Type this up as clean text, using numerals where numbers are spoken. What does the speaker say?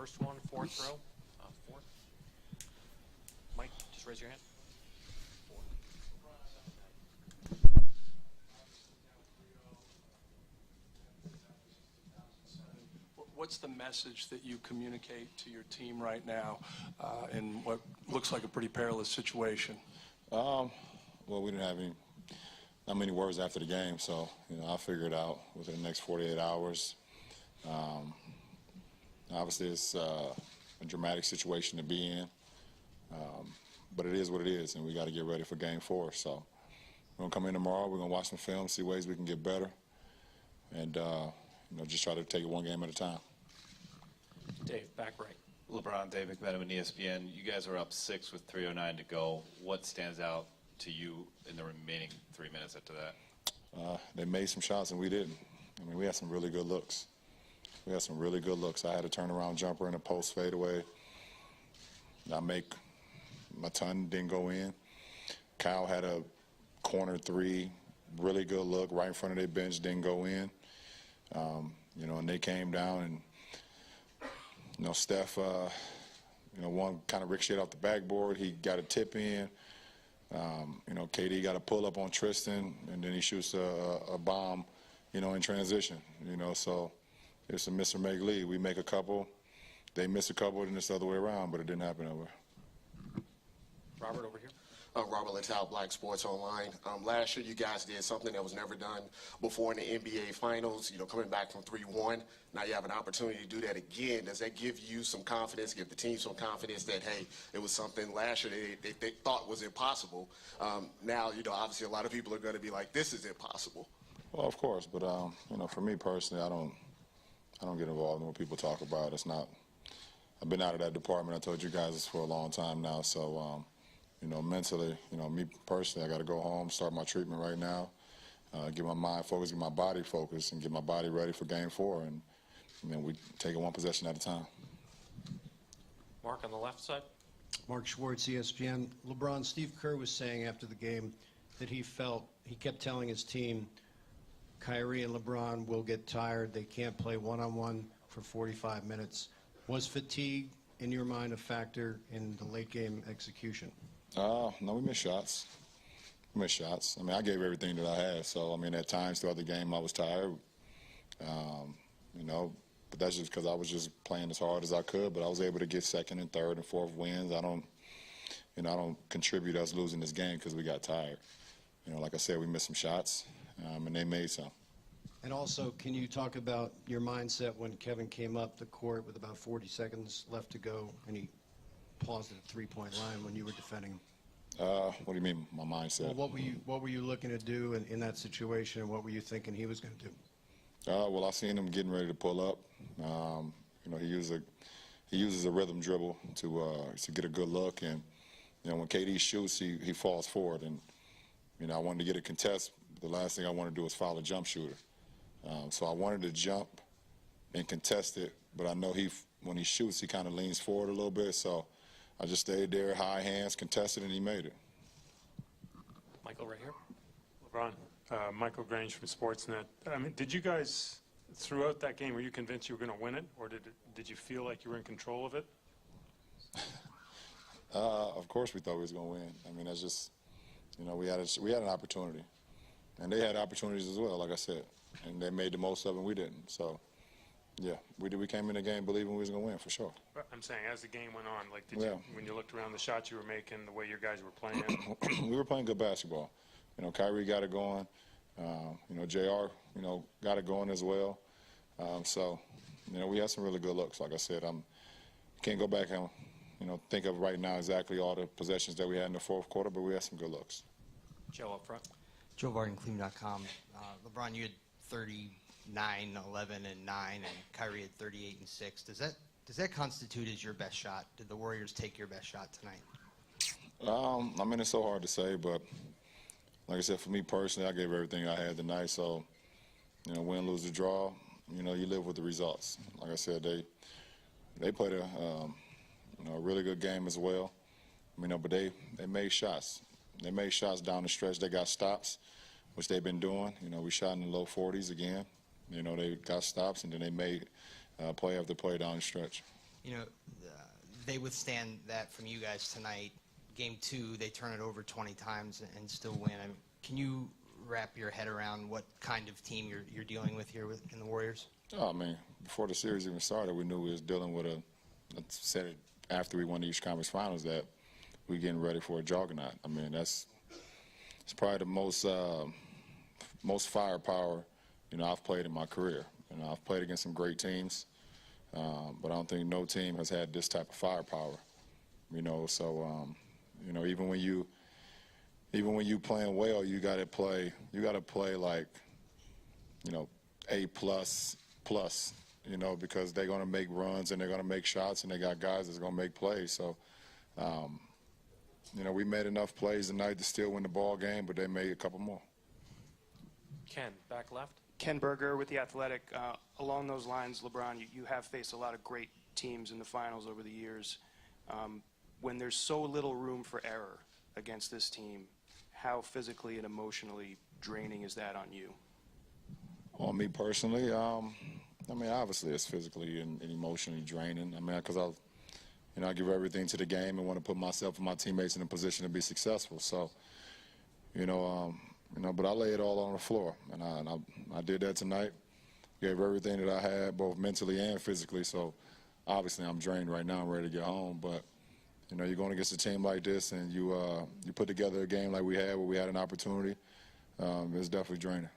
first one, fourth row. Fourth. Mike, just raise your hand. What's the message that you communicate to your team right now in what looks like a pretty perilous situation? Well, we didn't have not many words after the game, so I'll figure it out within the next 48 hours. Obviously, it's a dramatic situation to be in, but it is what it is, and we got to get ready for Game 4. So we're gonna come in tomorrow. We're gonna watch some film, see ways we can get better, and just try to take it one game at a time. Dave, back right. LeBron, Dave McMenamin, ESPN. You guys are up 6 with 3:09 to go. What stands out to you in the remaining 3 minutes after that? They made some shots and we didn't. I mean, we had some really good looks. I had a turnaround jumper and a post fadeaway. My ton didn't go in. Kyle had a corner three, really good look right in front of their bench, didn't go in. And they came down and, Steph, one kind of ricocheted off the backboard. He got a tip in. KD got a pull up on Tristan, and then he shoots a bomb, in transition. So it's a miss or make lead. We make a couple, they miss a couple, and it's the other way around, but it didn't happen that way. Robert, over here. Robert Littell, Black Sports Online. Last year, you guys did something that was never done before in the NBA Finals, coming back from 3-1. Now you have an opportunity to do that again. Does that give you some confidence, give the team some confidence that, hey, it was something last year they thought was impossible? Now, obviously a lot of people are going to be like, this is impossible. Well, of course, but, for me personally, I don't get involved in what people talk about. It's not – I've been out of that department. I told you guys this for a long time now, so mentally, me personally, I got to go home, start my treatment right now, get my mind focused, get my body focused, and get my body ready for Game 4. And we take it one possession at a time. Mark on the left side. Mark Schwartz, ESPN. LeBron, Steve Kerr was saying after the game that he kept telling his team, Kyrie and LeBron will get tired. They can't play one-on-one for 45 minutes. Was fatigue, in your mind, a factor in the late-game execution? No, we missed shots. I gave everything that I had. So, at times throughout the game I was tired, but that's just because I was just playing as hard as I could. But I was able to get second and third and fourth wins. I don't contribute us losing this game because we got tired. Like I said, we missed some shots, and they made some. And also, can you talk about your mindset when Kevin came up the court with about 40 seconds left to go and he paused at the three-point line when you were defending him? What do you mean, my mindset? Well, what were you looking to do in that situation, and what were you thinking he was going to do? Well, I seen him getting ready to pull up. He uses a rhythm dribble to get a good look, and when KD shoots, he falls forward, and I wanted to get a contest. The last thing I want to do is foul a jump shooter. So I wanted to jump and contest it, but I know when he shoots, he kind of leans forward a little bit, so I just stayed there, high hands, contested, and he made it. Michael, right here. LeBron, Michael Grange from Sportsnet. Did you guys, throughout that game, were you convinced you were going to win it, or did you feel like you were in control of it? Of course we thought we was going to win. That's just, we had an opportunity. And they had opportunities as well, like I said. And they made the most of it, and we didn't. So, yeah, we came in the game believing we was going to win, for sure. I'm saying, as the game went on, when you looked around the shots you were making, the way your guys were playing? We were playing good basketball. Kyrie got it going. JR, got it going as well. We had some really good looks. Like I said, can't go back and, think of right now exactly all the possessions that we had in the fourth quarter, but we had some good looks. Joe up front. Joe Barton, Cleveland.com. LeBron, you had 39, 11, and 9, and Kyrie had 38 and 6. Does that constitute as your best shot? Did the Warriors take your best shot tonight? It's so hard to say, but like I said, for me personally, I gave everything I had tonight. So, win, lose, or draw, you live with the results. Like I said, they played a really good game as well. But they made shots. They made shots down the stretch. They got stops, which they've been doing. We shot in the low 40s again. They got stops, and then they made play after play down the stretch. You know, they withstand that from you guys tonight. Game 2, they turn it over 20 times and still win. I mean, can you wrap your head around what kind of team you're dealing with here in the Warriors? Oh, I mean, before the series even started, we knew we was dealing with I said it after we won the East Conference Finals, that we getting ready for a juggernaut. I mean, it's probably the most firepower, I've played in my career. I've played against some great teams, but I don't think no team has had this type of firepower. So even when you playing well, you got to play like A++, because they're going to make runs and they're going to make shots and they got guys that's going to make plays. So, we made enough plays tonight to still win the ball game, but they made a couple more. Ken, back left. Ken Berger with The Athletic. Along those lines, LeBron, you have faced a lot of great teams in the finals over the years. When there's so little room for error against this team, how physically and emotionally draining is that on you? On me personally, obviously it's physically and emotionally draining. Because I give everything to the game and want to put myself and my teammates in a position to be successful. So, but I lay it all on the floor, and I did that tonight. Gave everything that I had, both mentally and physically. So, obviously, I'm drained right now. I'm ready to get home. But you're going against a team like this, and you put together a game like we had, where we had an opportunity. It's definitely draining.